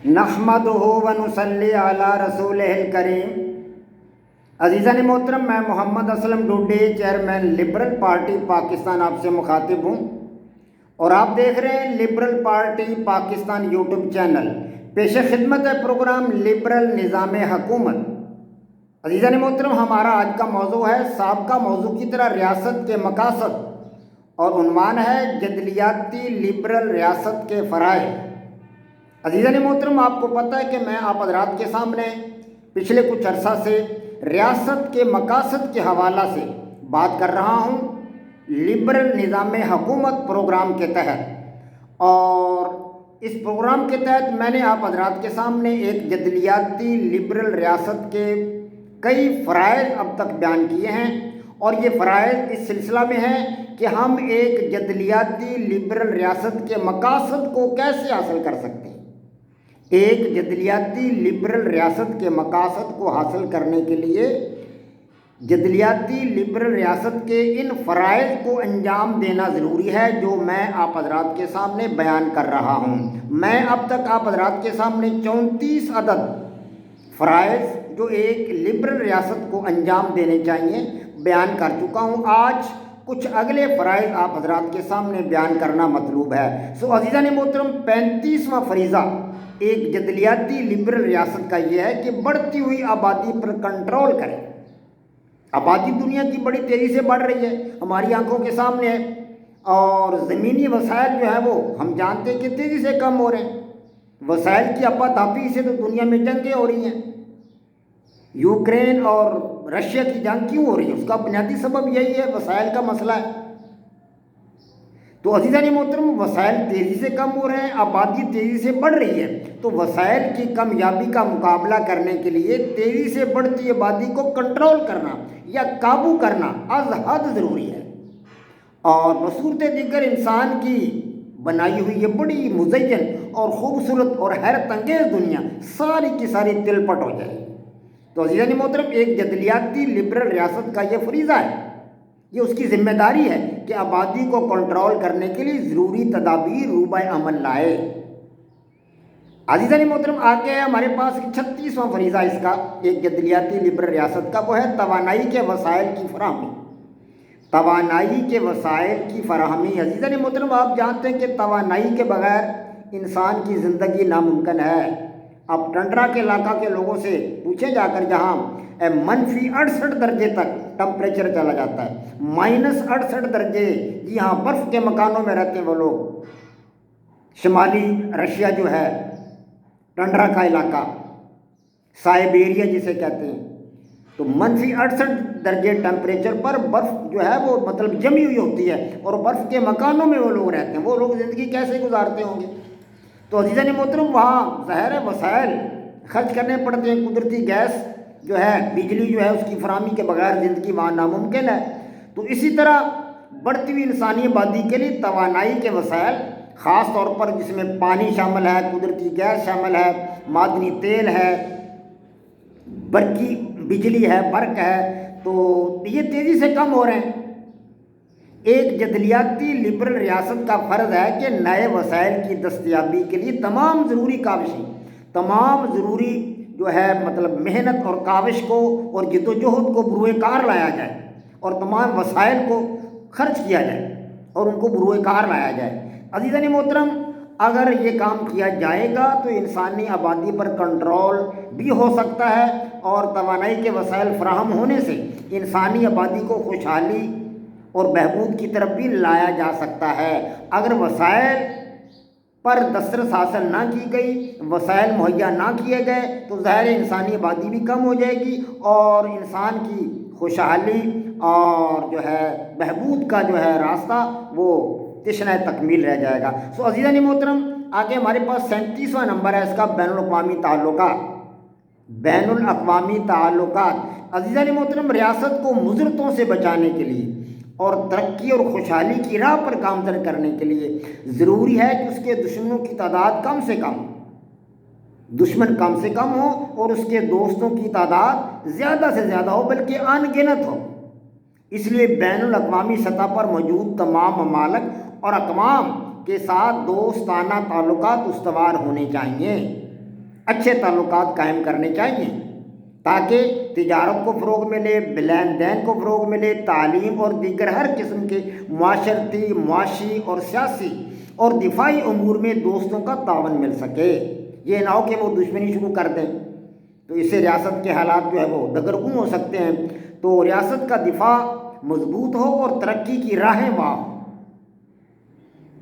نحمدہ ونصلی علی رسولہ الکریم۔ عزیزان محترم، میں Muhammad Aslam Dodi, chairman liberal party Pakistan آپ سے مخاطب ہوں، اور آپ دیکھ رہے ہیں liberal party Pakistan YouTube channel. پیش خدمت ہے پروگرام لبرل نظام حکومت۔ عزیزان محترم، ہمارا آج کا موضوع ہے سابقہ موضوع کی طرح ریاست کے مقاصد، اور عنوان ہے جدلیاتی لبرل ریاست کے فرائض۔ عزیزان محترم، آپ کو پتہ ہے کہ میں آپ حضرات کے سامنے پچھلے کچھ عرصہ سے ریاست کے مقاصد کے حوالہ سے بات کر رہا ہوں لبرل نظام حکومت پروگرام کے تحت، اور اس پروگرام کے تحت میں نے آپ حضرات کے سامنے ایک جدلیاتی لبرل ریاست کے کئی فرائض اب تک بیان کیے ہیں، اور یہ فرائض اس سلسلہ میں ہیں کہ ہم ایک جدلیاتی لبرل ریاست کے مقاصد کو کیسے حاصل کر سکتے ہیں۔ ایک جدلیاتی لبرل ریاست کے مقاصد کو حاصل کرنے کے لیے جدلیاتی لبرل ریاست کے ان فرائض کو انجام دینا ضروری ہے جو میں آپ حضرات کے سامنے بیان کر رہا ہوں۔ میں اب تک آپ حضرات کے سامنے 34 عدد فرائض جو ایک لبرل ریاست کو انجام دینے چاہیے بیان کر چکا ہوں۔ آج کچھ اگلے فرائض آپ حضرات کے سامنے بیان کرنا مطلوب ہے۔ عزیزان محترم، 35واں فریضہ ایک جدلیاتی لبرل ریاست کا یہ ہے کہ بڑھتی ہوئی آبادی پر کنٹرول کرے۔ آبادی دنیا کی بڑی تیزی سے بڑھ رہی ہے، ہماری آنکھوں کے سامنے ہے، اور زمینی وسائل جو ہے وہ ہم جانتے ہیں کہ تیزی سے کم ہو رہے ہیں۔ وسائل کی آپاتاپی سے تو دنیا میں جنگیں ہو رہی ہیں۔ یوکرین اور رشیا کی جنگ کیوں ہو رہی ہے؟ اس کا بنیادی سبب یہی ہے، وسائل کا مسئلہ ہے۔ تو عزیزان محترم، وسائل تیزی سے کم ہو رہے ہیں، آبادی تیزی سے بڑھ رہی ہے، تو وسائل کی کمیابی کا مقابلہ کرنے کے لیے تیزی سے بڑھتی آبادی کو کنٹرول کرنا یا قابو کرنا از حد ضروری ہے۔ اور بصورت دیگر انسان کی بنائی ہوئی یہ بڑی مزین اور خوبصورت اور حیرت انگیز دنیا ساری کی ساری تلپٹ ہو جائے۔ تو عزیزان محترم، ایک جدلیاتی لبرل ریاست کا یہ فریضہ ہے، یہ اس کی ذمہ داری ہے کہ آبادی کو کنٹرول کرنے کے لیے ضروری تدابیر روبہ عمل لائے۔ عزیزان محترم، آگے ہے ہمارے پاس 36واں فریضہ اس کا ایک جدلیاتی لبرل ریاست کا، وہ ہے توانائی کے وسائل کی فراہمی۔ توانائی کے وسائل کی فراہمی۔ عزیزان محترم، آپ جانتے ہیں کہ توانائی کے بغیر انسان کی زندگی ناممکن ہے۔ اب ٹنڈرا کے علاقہ کے لوگوں سے پوچھے جا کر، جہاں -68 درجے تک ٹمپریچر چلا جاتا ہے، -68 درجے، جی ہاں، برف کے مکانوں میں رہتے ہیں وہ لوگ۔ شمالی رشیا جو ہے، ٹنڈرا کا علاقہ، سائبیریا جسے کہتے ہیں، تو -68 درجے ٹمپریچر پر برف جو ہے وہ مطلب جمی ہوئی ہوتی ہے، اور برف کے مکانوں میں وہ لوگ رہتے ہیں۔ وہ لوگ زندگی کیسے گزارتے ہوں گے؟ تو عزیزان محترم، وہاں ظاہر ہے وسائل خرچ کرنے پڑتے ہیں، قدرتی گیس جو ہے، بجلی جو ہے، اس کی فراہمی کے بغیر زندگی وہاں ناممکن ہے۔ تو اسی طرح بڑھتی ہوئی انسانی آبادی کے لیے توانائی کے وسائل، خاص طور پر جس میں پانی شامل ہے، قدرتی گیس شامل ہے، معدنی تیل ہے، برقی بجلی ہے، برق ہے، تو یہ تیزی سے کم ہو رہے ہیں۔ ایک جدلیاتی لبرل ریاست کا فرض ہے کہ نئے وسائل کی دستیابی کے لیے تمام ضروری کاوشیں، تمام ضروری جو ہے مطلب محنت اور کاوش کو اور جد و جہد کو بروئے کار لایا جائے، اور تمام وسائل کو خرچ کیا جائے اور ان کو بروئے کار لایا جائے۔ عزیزان محترم، اگر یہ کام کیا جائے گا تو انسانی آبادی پر کنٹرول بھی ہو سکتا ہے، اور توانائی کے وسائل فراہم ہونے سے انسانی آبادی کو خوشحالی اور بہبود کی طرف بھی لایا جا سکتا ہے۔ اگر وسائل پر دسترس حاصل نہ کی گئی، وسائل مہیا نہ کیے گئے، تو ظاہر انسانی آبادی بھی کم ہو جائے گی، اور انسان کی خوشحالی اور جو ہے بہبود کا جو ہے راستہ وہ تشنہ تکمیل رہ جائے گا۔ عزیزان محترم، آگے ہمارے پاس 37واں نمبر ہے اس کا، بین الاقوامی تعلقات۔ بین الاقوامی تعلقات۔ عزیزان محترم، ریاست کو مضرتوں سے بچانے کے لیے اور ترقی اور خوشحالی کی راہ پر گامزن کرنے کے لیے ضروری ہے کہ اس کے دشمنوں کی تعداد کم سے کم ہو، اور اس کے دوستوں کی تعداد زیادہ سے زیادہ ہو، بلکہ ان گنت ہو۔ اس لیے بین الاقوامی سطح پر موجود تمام ممالک اور اقوام کے ساتھ دوستانہ تعلقات استوار ہونے چاہیے۔ اچھے تعلقات قائم کرنے چاہیے تاکہ تجارت کو فروغ ملے، لین دین کو فروغ ملے، تعلیم اور دیگر ہر قسم کے معاشرتی، معاشی اور سیاسی اور دفاعی امور میں دوستوں کا تعاون مل سکے۔ یہ نہ ہو کہ وہ دشمنی شروع کر دیں، تو اس سے ریاست کے حالات جو ہے وہ دگرگوں ہو سکتے ہیں۔ تو ریاست کا دفاع مضبوط ہو اور ترقی کی راہیں واہ ہوں۔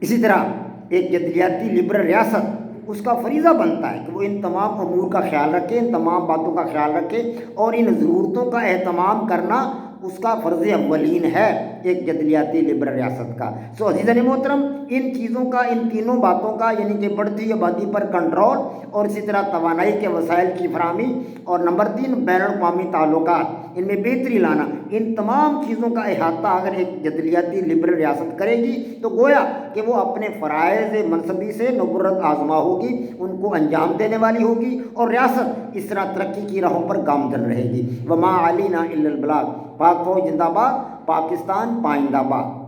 اسی طرح ایک جدلیاتی لبرل ریاست، اس کا فریضہ بنتا ہے کہ وہ ان تمام امور کا خیال رکھے، ان تمام باتوں کا خیال رکھے، اور ان ضرورتوں کا اہتمام کرنا اس کا فرض اولین ہے ایک جدلیاتی لبرل ریاست کا۔ عزیزان محترم، ان چیزوں کا، ان تینوں باتوں کا، یعنی کہ بڑھتی آبادی پر کنٹرول، اور اسی طرح توانائی کے وسائل کی فراہمی، اور نمبر 3 بین الاقوامی تعلقات، ان میں بہتری لانا، ان تمام چیزوں کا احاطہ اگر ایک جدلیاتی لبرل ریاست کرے گی تو گویا کہ وہ اپنے فرائض منصبی سے نبرت آزما ہوگی، ان کو انجام دینے والی ہوگی، اور ریاست اس طرح ترقی کی راہوں پر گامزن رہے گی۔ وما علینا الا البلاغ۔ پاک فوج زندہ باد، پاکستان پائندہ باد۔